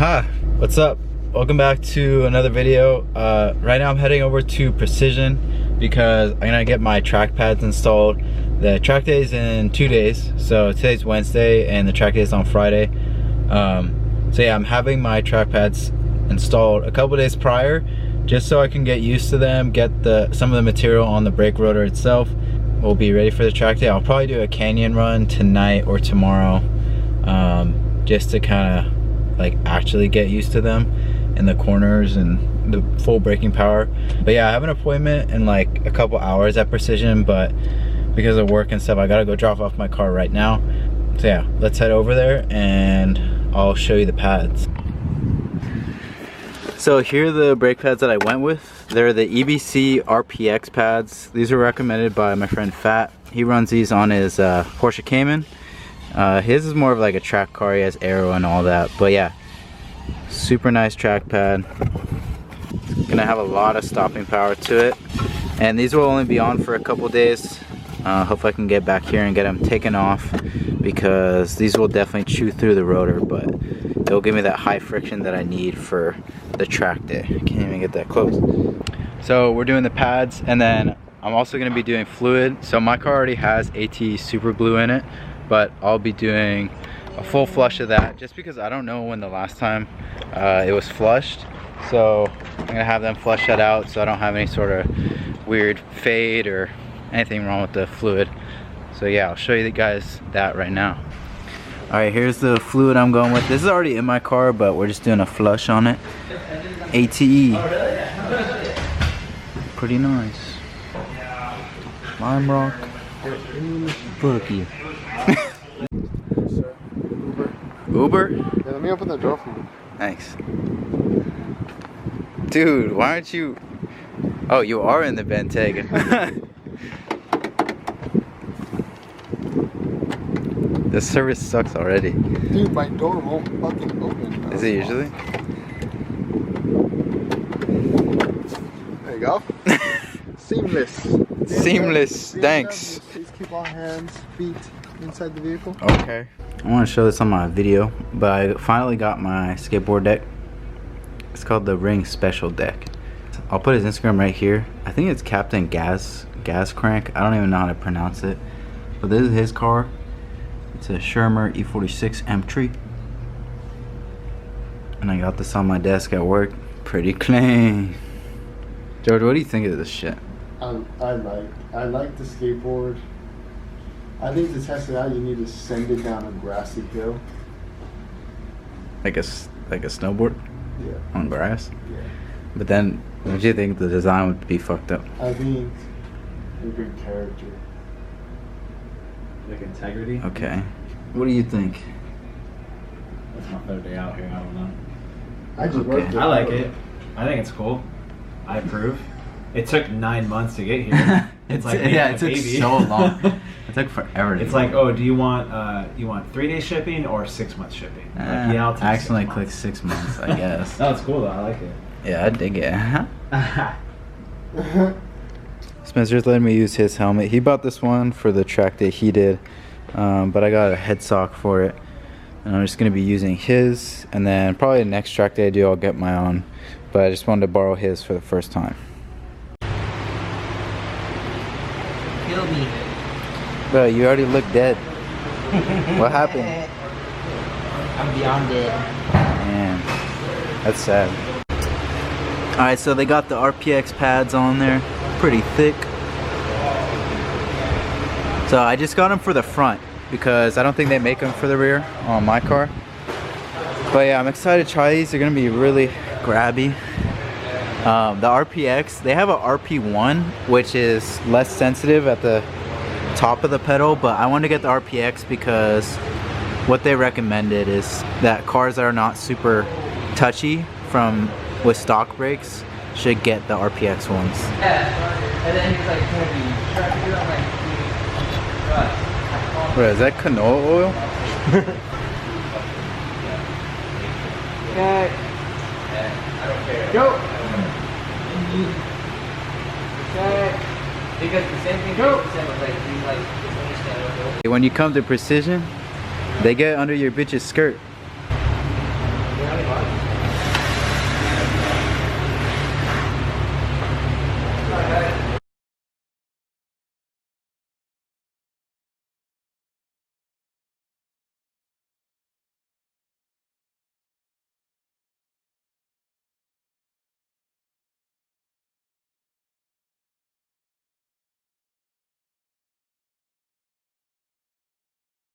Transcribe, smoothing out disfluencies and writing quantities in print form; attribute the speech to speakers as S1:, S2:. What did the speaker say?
S1: Hi, what's up? Welcome back to another video. Right now I'm heading over to Precision because I'm gonna get my track pads installed. The track day is in 2 days, so today's Wednesday and the track day is on Friday. So yeah, I'm having my track pads installed a couple days prior just so I can get used to them, get some of the material on the brake rotor itself. We'll be ready for the track day. I'll probably do a canyon run tonight or tomorrow, just to kind of like actually get used to them in the corners and the full braking power. But yeah, I have an appointment in like a couple hours at Precision, but because of work and stuff, I gotta go drop off my car right now. So yeah, let's head over there and I'll show you the pads. So here are the brake pads that I went with. They're the EBC RP-X pads. These are recommended by my friend Fat. He runs these on his Porsche Cayman. His is more of like a track car. He has aero and all that. But yeah, super nice track pad. Gonna have a lot of stopping power to it. And these will only be on for a couple days. Hopefully I can get back here and get them taken off, because these will definitely chew through the rotor, but it'll give me that high friction that I need for the track day. I can't even get that close. So we're doing the pads, and then I'm also going to be doing fluid. So my car already has AT Super Blue in it, but I'll be doing a full flush of that just because I don't know when the last time it was flushed. So I'm going to have them flush that out so I don't have any sort of weird fade or anything wrong with the fluid. So yeah, I'll show you guys that right now. Alright, here's the fluid I'm going with. This is already in my car, but we're just doing a flush on it. ATE. Pretty nice. Lime rock. Fuck you. Uber?
S2: Yeah, let me open the door for you.
S1: Thanks. Dude, why aren't you... Oh, you are in the Bentayga. The service sucks already.
S2: Dude, my door won't fucking open.
S1: Is it usually?
S2: There you go. Seamless.
S1: Seamless, thanks.
S2: Please keep all hands, feet inside the vehicle.
S1: Okay. I want to show this on my video, but I finally got my skateboard deck. It's called the Ring Special Deck. I'll put his Instagram right here. I think it's Captain Gas Crank. I don't even know how to pronounce it. But this is his car. It's a Shermer E46 M3. And I got this on my desk at work. Pretty clean. George, what do you think of this shit?
S2: I like the skateboard. I think to test it out, you need to send it down a grassy hill.
S1: Like a snowboard?
S2: Yeah.
S1: On grass?
S2: Yeah.
S1: But then, don't you think the design would be fucked up?
S2: I think a good character.
S3: Like integrity?
S1: Okay. What do you think?
S3: That's my third day out here, I don't know.
S2: I just worked it.
S3: I like it. I think it's cool. I approve. It took 9 months to get here. It's like
S1: yeah, it took
S3: baby.
S1: so long. It took forever.
S3: It's like, oh, do you want 3-day shipping or 6 month shipping? Like, yeah, I'll take
S1: I accidentally
S3: 6
S1: clicked
S3: months.
S1: 6 months, I guess.
S3: No, it's cool though. I like it.
S1: Yeah, I dig it. Spencer's letting me use his helmet. He bought this one for the track day he did, but I got a head sock for it. And I'm just going to be using his, and then probably the next track day I do, I'll get my own. But I just wanted to borrow his for the first time.
S4: Kill me.
S1: Bro, you already look dead. What happened?
S4: I'm beyond dead.
S1: Man, that's sad. Alright, so they got the RP-X pads on there. Pretty thick. So I just got them for the front because I don't think they make them for the rear on my car. But yeah, I'm excited to try these. They're gonna be really grabby. The RP-X, they have a RP1, which is less sensitive at the top of the pedal, but I wanted to get the RP-X because what they recommended is that cars that are not super touchy with stock brakes should get the RP-X ones.
S4: Yeah, and then he was like, I'm
S1: Bro, is that canola oil?
S4: okay. I don't care. Go! Okay. Because the same thing was like, we like, understand.
S1: When you come to Precision, they get under your bitch's skirt.